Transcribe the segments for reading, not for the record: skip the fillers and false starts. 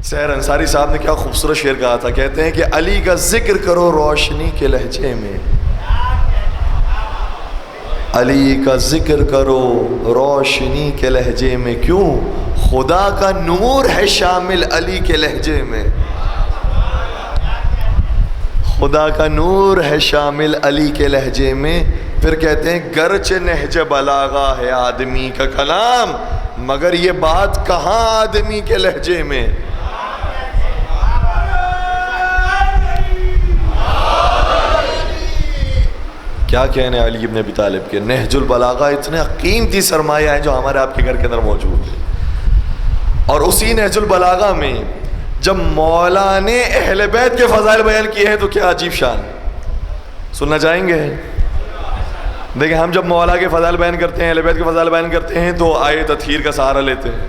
سحر انصاری صاحب نے کیا خوبصورت شعر کہا تھا. کہتے ہیں کہ علی کا ذکر کرو روشنی کے لہجے میں, علی کا ذکر کرو روشنی کے لہجے میں, کیوں خدا کا نور ہے شامل علی کے لہجے میں, خدا کا نور ہے شامل علی کے لہجے میں. پھر کہتے ہیں گرچہ نہج بلاغہ ہے آدمی کا کلام, مگر یہ بات کہاں آدمی کے لہجے میں. کیا کہنے علی ابن ابی طالب کے. نہج البلاغہ اتنا قیمتی سرمایہ ہے جو ہمارے آپ کے گھر کے اندر موجود ہے. اور اسی نہج البلاغہ میں جب مولا نے اہل بیت کے فضائل بیان کیے ہیں تو کیا عجیب شان. سننا چاہیں گے؟ دیکھیں, ہم جب مولا کے فضائل بیان کرتے ہیں, اہل بیت کے فضائل بیان کرتے ہیں, تو آئے تطہیر کا سہارا لیتے ہیں,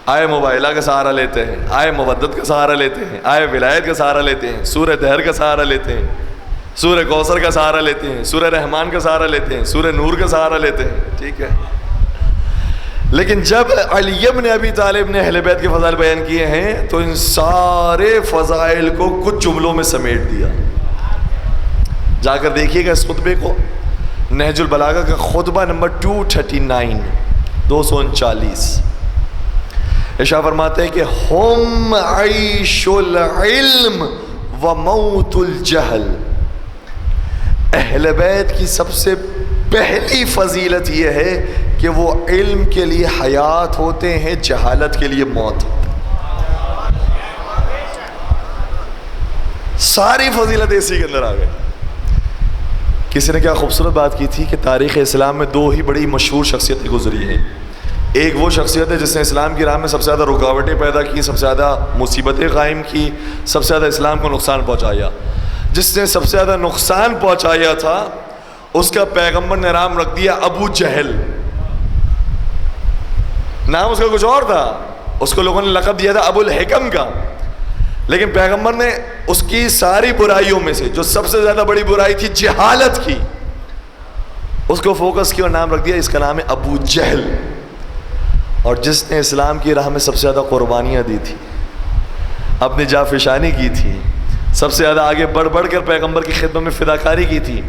آئے مباہلہ کا سہارا لیتے ہیں, آئے مودت کا سہارا لیتے ہیں, آئے ولایت کا سہارا لیتے ہیں, سورہ دہر کا سہارا لیتے ہیں, سورہ کوثر کا سہارا لیتے ہیں, سورہ رحمان کا سہارا لیتے ہیں, سورہ نور کا سہارا لیتے ہیں. ٹھیک ہے, لیکن جب علی ابن ابی طالب نے اہل بیت کے فضائل بیان کیے ہیں تو ان سارے فضائل کو کچھ جملوں میں سمیٹ دیا. جا کر دیکھیے گا اس خطبے کو, نہج البلاغہ کا خطبہ نمبر 239 239. ارشاد فرماتے ہیں کہ ہم عیش العلم و موت الجہل. اہل بیت کی سب سے پہلی فضیلت یہ ہے کہ وہ علم کے لیے حیات ہوتے ہیں, جہالت کے لیے موت. ساری فضیلت اسی کے اندر آ گئی. کسی نے کیا خوبصورت بات کی تھی کہ تاریخ اسلام میں دو ہی بڑی مشہور شخصیتیں گزری ہیں. ایک وہ شخصیت ہے جس نے اسلام کی راہ میں سب سے زیادہ رکاوٹیں پیدا کی, سب سے زیادہ مصیبتیں قائم کی, سب سے زیادہ اسلام کو نقصان پہنچایا. جس نے سب سے زیادہ نقصان پہنچایا تھا اس کا پیغمبر نے نام رکھ دیا ابو جہل. نام اس کا کچھ اور تھا, اس کو لوگوں نے لقب دیا تھا ابو الحکم کا, لیکن پیغمبر نے اس کی ساری برائیوں میں سے جو سب سے زیادہ بڑی برائی تھی جہالت کی, اس کو فوکس کیا اور نام رکھ دیا, اس کا نام ہے ابو جہل. اور جس نے اسلام کی راہ میں سب سے زیادہ قربانیاں دی تھی, اپنی جانفشانی کی تھی, سب سے زیادہ آگے بڑھ بڑھ کر پیغمبر کی خدمت میں فداکاری کی تھی,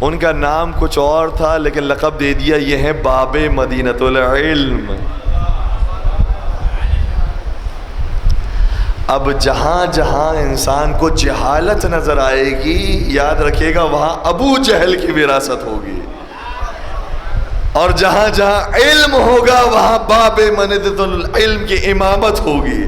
ان کا نام کچھ اور تھا لیکن لقب دے دیا یہ ہے باب مدینۃ العلم. اب جہاں جہاں انسان کو جہالت نظر آئے گی, یاد رکھیے گا وہاں ابو جہل کی وراثت ہوگی, اور جہاں جہاں علم ہوگا وہاں باب مدینۃ العلم کی امامت ہوگی.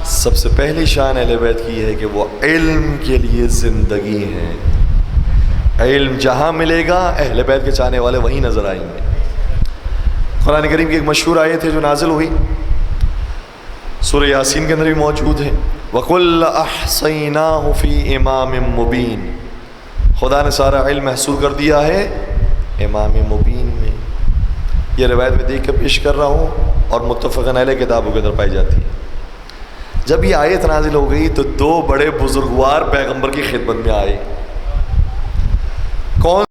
سب سے پہلی شان اہل بیت کی ہے کہ وہ علم کے لیے زندگی ہے. علم جہاں ملے گا اہل بیت کے چاہنے والے وہیں نظر آئیں گے. قرآن کریم کی ایک مشہور آیت ہے جو نازل ہوئی, سورہ یاسین کے اندر بھی موجود ہے, وَقُلَّ أَحْصَيْنَاهُ فِي إِمَامٍ مُبِينٍ. خدا نے سارا علم محصور کر دیا ہے امام مبین میں. یہ روایت میں دیکھ کر پیش کر رہا ہوں اور متفقاً علیہ کتابوں کے اندر پائی جاتی ہے. جب یہ آیت نازل ہو گئی تو دو بڑے بزرگوار پیغمبر کی خدمت میں آئے. کون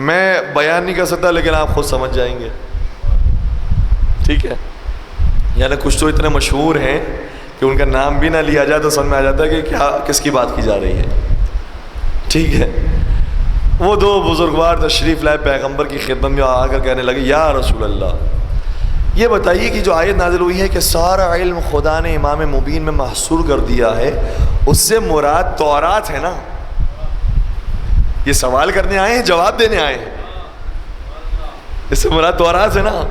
میں بیان نہیں کر سکتا لیکن آپ خود سمجھ جائیں گے. ٹھیک ہے, یعنی کچھ تو اتنے مشہور ہیں کہ ان کا نام بھی نہ لیا جائے تو سمجھ میں آ جاتا ہے کہ کیا کس کی بات کی جا رہی ہے. ٹھیک ہے, وہ دو بزرگوار تشریف لائے پیغمبر کی خدمت میں آ کر کہنے لگے یا رسول اللہ, یہ بتائیے کہ جو آیت نازل ہوئی ہے کہ سارا علم خدا نے امام مبین میں محصور کر دیا ہے, اس سے مراد تورات ہے نا؟ یہ سوال کرنے آئے ہیں جواب دینے آئے ہیں, اس سے مراد تورات ہے نا؟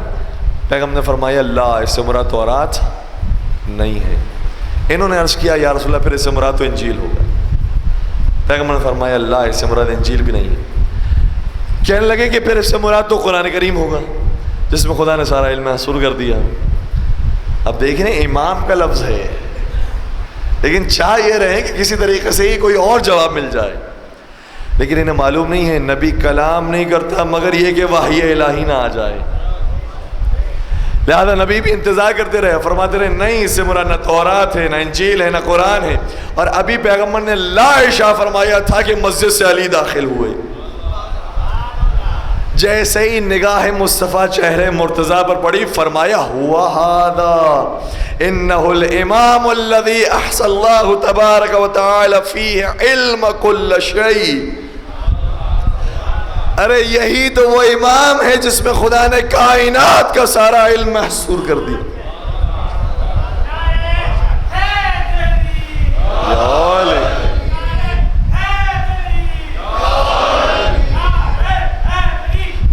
پیغمبر نے فرمایا اللہ, اس سے مراد تورات نہیں ہے. انہوں نے عرض کیا یا رسول اللہ پھر اس سے مراد تو انجیل ہوگا. پیغمبر نے فرمایا اللہ, اس سے مراد انجیل بھی نہیں ہے. کہنے لگے کہ پھر اس سے مراد تو قرآن کریم ہوگا جس میں خدا نے سارا علم محصور کر دیا. اب دیکھیں امام کا لفظ ہے لیکن چاہ یہ رہے کہ کسی طریقے سے ہی کوئی اور جواب مل جائے, لیکن انہیں معلوم نہیں ہے نبی کلام نہیں کرتا مگر یہ کہ وحی الہی نہ آ جائے. لہذا نبی بھی انتظار کرتے رہے، فرماتے رہے نہیں، اس سے مراد نہ تورات ہے، نہ انجیل ہے، نہ قرآن ہے. اور ابھی پیغمبر نے لا ارشاد فرمایا تھا کہ مسجد سے علی داخل ہوئے. جیسے ہی نگاہ مصطفیٰ چہرے مرتضیٰ پر پڑی، فرمایا ہوا ھذا انہ الامام الذی احصى اللہ تبارک و تعالی فیہ علم کل شیء. ارے یہی تو وہ امام ہے جس میں خدا نے کائنات کا سارا علم محصور کر دیا.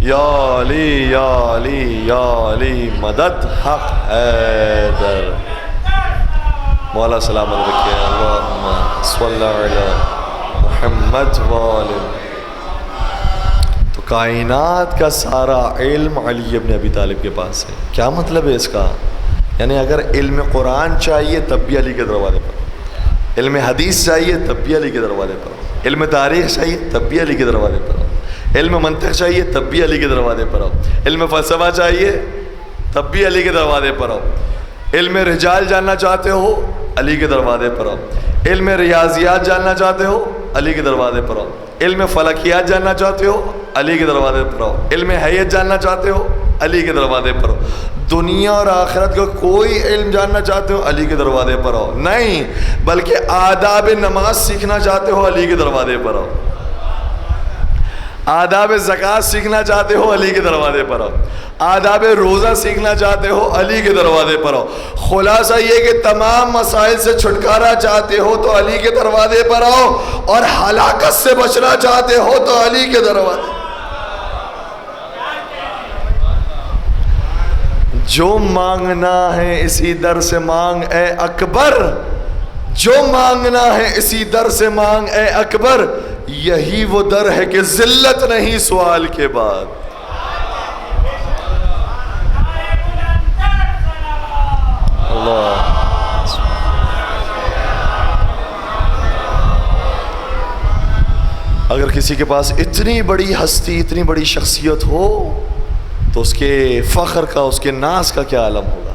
یا علی یا علی یا علی مدد حق حیدر. مولا سلامت رکھے. اللہم صلی علی محمد وآلہ. تو کائنات کا سارا علم علی ابن ابی طالب کے پاس ہے. کیا مطلب ہے اس کا؟ یعنی اگر علم قرآن چاہیے تب بھی علی کے دروازے پر، علم حدیث چاہیے تب بھی علی کے دروازے پر، علم تاریخ چاہیے تب بھی علی کے دروازے پر، علم منطق چاہیے تب بھی علی کے دروازے پر آؤ، علم فلسفہ چاہیے تب بھی علی کے دروازے پر آؤ، علم رجال جاننا چاہتے ہو علی کے دروازے پر آؤ، علم ریاضیات جاننا چاہتے ہو علی کے دروازے پر آؤ، علم فلکیات جاننا چاہتے ہو علی کے دروازے پر آؤ، علم حیت جاننا چاہتے ہو علی کے دروازے پر آؤ، دنیا اور آخرت کا کوئی علم جاننا چاہتے ہو علی کے دروازے پر آؤ. نہیں بلکہ آداب نماز سیکھنا چاہتے ہو علی کے دروازے پر آؤ، آداب زکوٰۃ سیکھنا چاہتے ہو علی کے دروازے پر آؤ، آداب روزہ سیکھنا چاہتے ہو علی کے دروازے پر آؤ. خلاصہ یہ کہ تمام مسائل سے چھٹکارا چاہتے ہو تو علی کے دروازے پر آؤ، اور ہلاکت سے بچنا چاہتے ہو تو علی کے دروازے. جو مانگنا ہے اسی در سے مانگ اے اکبر، جو مانگنا ہے اسی در سے مانگ اے اکبر، یہی وہ در ہے کہ ذلت نہیں سوال کے بعد. اللہ. اگر کسی کے پاس اتنی بڑی ہستی، اتنی بڑی شخصیت ہو تو اس کے فخر کا، اس کے ناز کا کیا عالم ہوگا.